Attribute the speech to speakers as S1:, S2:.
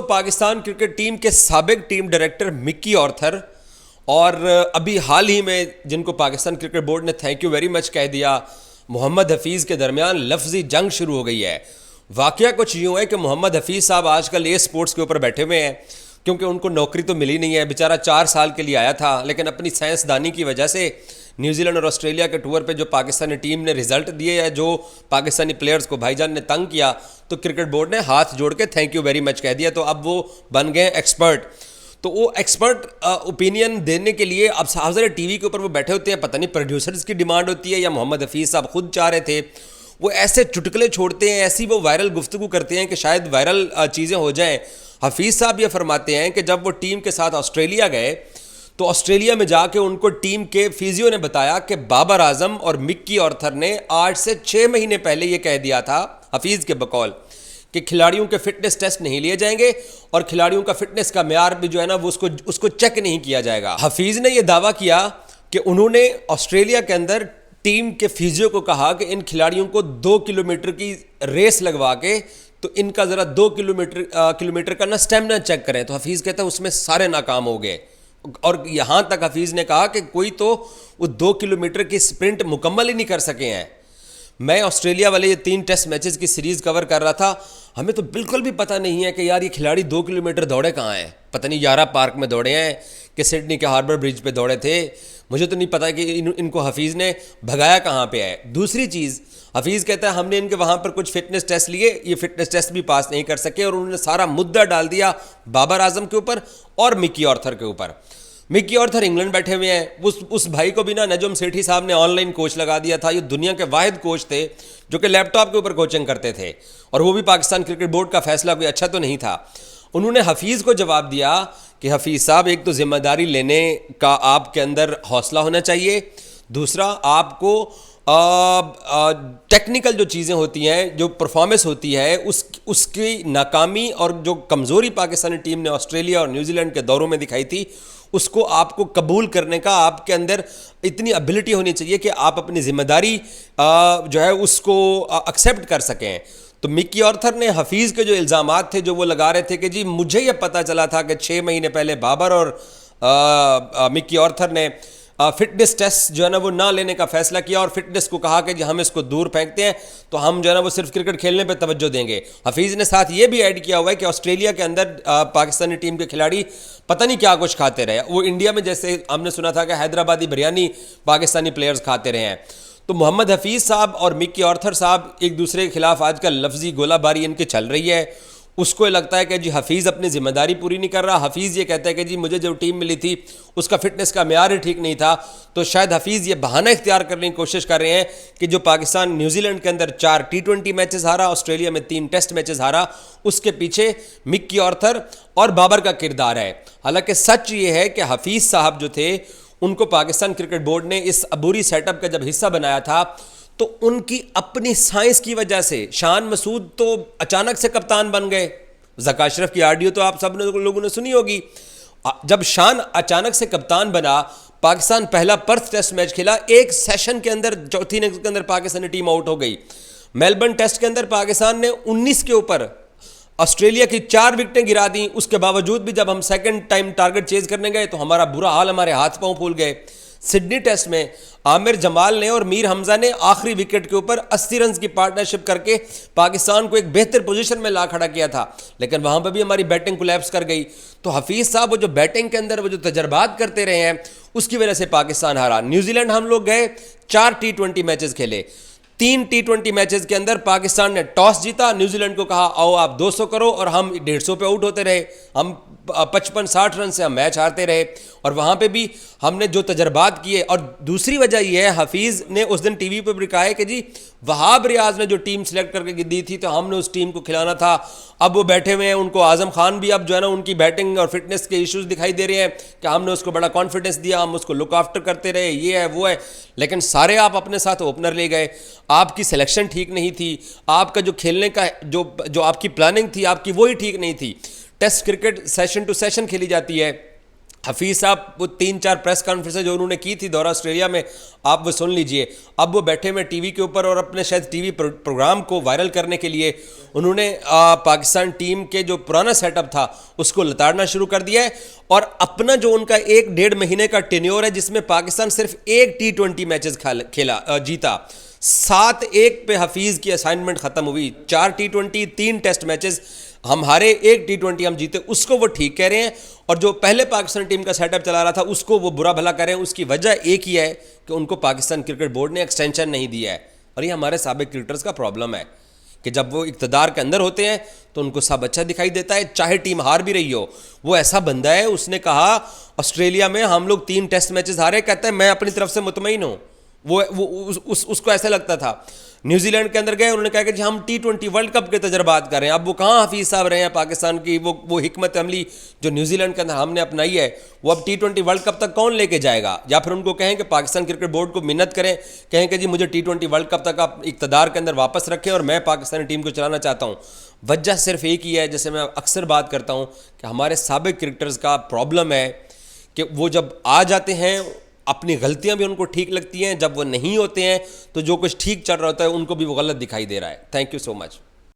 S1: Pakistan cricket team के साबिक team director Mickey Arthur और अभी हाल ही में जिनको पाकिस्तान क्रिकेट बोर्ड ने थैंक यू वेरी मच कह दिया, मोहम्मद हफीज़ के दरमियान लफ्जी जंग शुरू हो गई है। वाकया कुछ यूँ है कि मोहम्मद हफीज़ साहब आजकल ये स्पोर्ट्स के ऊपर बैठे हुए हैं क्योंकि उनको नौकरी तो मिली नहीं है। बेचारा 4 साल के लिए आया था, लेकिन अपनी साइंसदानी की वजह से न्यूजीलैंड और ऑस्ट्रेलिया के टूर पे जो पाकिस्तानी टीम ने रिजल्ट दिए है, जो पाकिस्तानी प्लेयर्स को भाईजान ने तंग किया, तो क्रिकेट बोर्ड ने हाथ जोड़ के थैंक यू वेरी मच कह दिया। तो अब वो बन गए एक्सपर्ट। तो वो एक्सपर्ट ओपिनियन देने के लिए अब साहब टीवी के ऊपर वो बैठे होते हैं, पता नहीं प्रोड्यूसर्स की डिमांड होती है या मोहम्मद हफीज़ साहब खुद चाह रहे थे। वो ऐसे चुटकुले छोड़ते हैं, ऐसी वो वायरल गुफ्तगू करते हैं कि शायद वायरल चीज़ें हो जाएं। हफीज़ साहब ये फरमाते हैं कि जब वो टीम के साथ ऑस्ट्रेलिया गए तो ऑस्ट्रेलिया में जाके उनको टीम के फिजियो ने बताया कि बाबर आजम और मिक्की ऑर्थर ने 8 से 6 महीने पहले ये कह दिया था हफीज़ के बकौल कि खिलाड़ियों के फिटनेस टेस्ट नहीं लिए जाएंगे और खिलाड़ियों का फिटनेस का म्यार भी जो है ना वो उसको चेक नहीं किया जाएगा। हफीज़ ने यह दावा किया कि उन्होंने ऑस्ट्रेलिया के अंदर टीम के फिजियो को कहा कि इन खिलाड़ियों को 2 किलोमीटर की रेस लगवा के तो इनका ज़रा 2 किलोमीटर का ना स्टेमिना चेक करें। तो हफीज़ कहता है उसमें सारे नाकाम हो गए और यहाँ तक हफीज़ ने कहा कि कोई तो वो 2 किलोमीटर की स्प्रिंट मुकम्मल ही नहीं कर सके हैं। मैं ऑस्ट्रेलिया वाले ये 3 टेस्ट मैचेस की सीरीज़ कवर कर रहा था, हमें तो बिल्कुल भी पता नहीं है कि यार ये खिलाड़ी 2 किलोमीटर दौड़े कहाँ हैं। पता नहीं यारा पार्क में दौड़े हैं कि सिडनी के हार्बर ब्रिज पे दौड़े थे, मुझे तो नहीं पता कि इनको हफीज़ ने भगाया कहाँ पे है। दूसरी चीज़, हफीज़ कहता है हमने इनके वहाँ पर कुछ फिटनेस टेस्ट लिए, ये फिटनेस टेस्ट भी पास नहीं कर सके और उन्होंने सारा मुद्दा डाल दिया बाबर आजम के ऊपर और मिक्की ऑर्थर के ऊपर। मिक्की ऑर्थर इंग्लैंड बैठे हुए हैं, उस भाई को भी ना नजम सेठी साहब ने ऑनलाइन कोच लगा दिया था। ये दुनिया के वाहिद कोच थे जो कि लैपटॉप के ऊपर कोचिंग करते थे और वो भी पाकिस्तान क्रिकेट बोर्ड का फैसला कोई अच्छा तो नहीं था। उन्होंने हफीज़ को जवाब दिया कि हफीज़ साहब, एक तो जिम्मेदारी लेने का आपके अंदर हौसला होना चाहिए, दूसरा आपको टेक्निकल जो चीज़ें होती हैं, जो परफॉर्मेंस होती है, उसकी नाकामी और जो कमज़ोरी पाकिस्तानी टीम ने ऑस्ट्रेलिया और न्यूजीलैंड के दौरों में दिखाई थी, उसको आपको कबूल करने का आपके अंदर इतनी एबिलिटी होनी चाहिए कि आप अपनी जिम्मेदारी जो है उसको एक्सेप्ट कर सकें। तो मिक्की ऑर्थर ने हफीज़ के जो इल्ज़ामात थे जो वो लगा रहे थे कि जी मुझे ये पता चला था कि 6 महीने पहले बाबर और मिक्की ऑर्थर ने फिटनेस टेस्ट जो है ना वो ना लेने का फैसला किया और फिटनेस को कहा कि जी हम इसको दूर फेंकते हैं, तो हम जो है ना वो सिर्फ क्रिकेट खेलने पे तवज्जो देंगे। हफीज़ ने साथ ये भी ऐड किया हुआ है कि ऑस्ट्रेलिया के अंदर पाकिस्तानी टीम के खिलाड़ी पता नहीं क्या कुछ खाते रहे। वो इंडिया में जैसे हमने सुना था कि हैदराबादी बिरयानी पाकिस्तानी प्लेयर्स खाते रहे हैं। तो मोहम्मद हफीज़ साहब और मिक्की ऑर्थर साहब एक दूसरे के खिलाफ आजकल लफ्जी गोलाबारी इनकी चल रही है। उसको लगता है कि जी हफीज़ अपनी जिम्मेदारी पूरी नहीं कर रहा। हफीज़ ये कहता है कि जी मुझे जो टीम मिली थी उसका फिटनेस का म्यार ही ठीक नहीं था। तो शायद हफीज़ ये बहाना इख्तियार करने की कोशिश कर रहे हैं कि जो पाकिस्तान न्यूजीलैंड के अंदर 4 T20 मैचेस हारा, ऑस्ट्रेलिया में 3 टेस्ट मैचेस हारा, उसके पीछे मिक्की ऑर्थर और बाबर का किरदार है। हालांकि सच ये है कि हफीज़ साहब जो थे उनको पाकिस्तान क्रिकेट बोर्ड ने इस अबूरी सेटअप का जब हिस्सा बनाया था तो उनकी अपनी साइंस की वजह से शान मसूद तो अचानक से कप्तान बन गए। ज़का अशरफ की ऑडियो तो आप सब लोगों ने सुनी होगी। जब शान अचानक से कप्तान बना, पाकिस्तान पहला पर्थ टेस्ट मैच खेला, एक सेशन के अंदर चौथी इनिंग्स के अंदर पाकिस्तानी टीम आउट हो गई। मेलबर्न टेस्ट के अंदर पाकिस्तान ने 19 के ऊपर ऑस्ट्रेलिया की 4 विकेटें गिरा दी। उसके बावजूद भी जब हम सेकंड टाइम टारगेट चेज करने गए तो हमारा बुरा हाल, हमारे हाथ पांव फूल गए। सिडनी टेस्ट में आमिर जमाल ने और मीर हमजा ने आखिरी विकेट के ऊपर 80 रन की पार्टनरशिप करके पाकिस्तान को एक बेहतर पोजीशन में ला खड़ा किया था, लेकिन वहां पर भी हमारी बैटिंग कोलैप्स कर गई। तो हफीज़ साहब वो जो बैटिंग के अंदर वो जो तजर्बात करते रहे हैं उसकी वजह से पाकिस्तान हारा। न्यूजीलैंड हम लोग गए, 4 T20 मैचेस खेले, 3 T20 मैचेस के अंदर पाकिस्तान ने टॉस जीता, न्यूजीलैंड को कहा आओ आप 200 करो और हम 150 पे आउट होते रहे। हम 55-60 रन से हम मैच हारते रहे और वहाँ पे भी हमने जो तजर्बात किए। और दूसरी वजह यह है, हफीज़ ने उस दिन टीवी पे भी कहा है कि जी वहाब रियाज ने जो टीम सेलेक्ट करके दी थी तो हमने उस टीम को खिलाना था। अब वो बैठे हुए हैं, उनको आजम खान भी अब जो है ना उनकी बैटिंग और फिटनेस के इश्यूज दिखाई दे रहे हैं कि हमने उसको बड़ा कॉन्फिडेंस दिया, हम उसको लुक आफ्टर करते रहे, ये है वो है, लेकिन सारे आप अपने साथ ओपनर ले गए। आपकी सिलेक्शन ठीक नहीं थी, आपका जो खेलने का जो आपकी प्लानिंग थी आपकी वही ठीक नहीं थी। Test cricket session to session खेली जाती है, हफीज़ साहब वो 3-4 प्रेस कॉन्फ्रेंसें जो उन्होंने की थी दौरा ऑस्ट्रेलिया में, आप वो सुन लीजिए। अब वो बैठे हुए टीवी के ऊपर और अपने शायद टीवी प्रोग्राम को वायरल करने के लिए उन्होंने पाकिस्तान टीम के जो पुराना सेटअप था उसको लताड़ना शुरू कर दिया है। और अपना जो उनका 1-1.5 महीने का टेन्योर है जिसमें पाकिस्तान सिर्फ एक T20 मैचेस खेला जीता, 7-1 पे हफीज़ की असाइनमेंट ख़त्म हुई। 4 T20, 3 टेस्ट मैचेस हम हारे, 1 T20 हम जीते, उसको वो ठीक कह रहे हैं। और जो पहले पाकिस्तान टीम का सेटअप चला रहा था उसको वो बुरा भला कह रहे हैं। उसकी वजह एक ही है कि उनको पाकिस्तान क्रिकेट बोर्ड ने एक्सटेंशन नहीं दिया है। और ये हमारे साबिक क्रिकेटर्स का प्रॉब्लम है कि जब वो इक़्तिदार के अंदर होते हैं तो उनको सब अच्छा दिखाई देता है, चाहे टीम हार भी रही हो। वो ऐसा बंदा है, उसने कहा ऑस्ट्रेलिया में हम लोग 3 टेस्ट मैचेस हारे, कहता है मैं अपनी तरफ से मुतमईन हूँ। वो उसको ऐसा लगता था। न्यूजीलैंड के अंदर गए, उन्होंने कहा कि जी हम T20 वर्ल्ड कप के तजर्बात कर रहे हैं। अब वो कहाँ हफीज़ साहब रहे हैं पाकिस्तान की वो हिकमत अमली जो न्यूजीलैंड के अंदर हमने अपनाई है, वो अब T20 वर्ल्ड कप तक कौन लेके जाएगा? या फिर उनको कहें कि पाकिस्तान क्रिकेट बोर्ड को मिन्नत करें, कहें कि जी मुझे T20 वर्ल्ड कप तक आप इक़्तिदार के अंदर वापस रखें और मैं पाकिस्तानी टीम को चलाना चाहता हूँ। वजह सिर्फ एक ही है, जैसे मैं अक्सर बात करता हूँ कि हमारे साबिक क्रिकेटर्स का प्रॉब्लम है कि वो जब आ जाते हैं अपनी गलतियां भी उनको ठीक लगती हैं, जब वो नहीं होते हैं तो जो कुछ ठीक चल रहा होता है उनको भी वो गलत दिखाई दे रहा है। Thank you so much.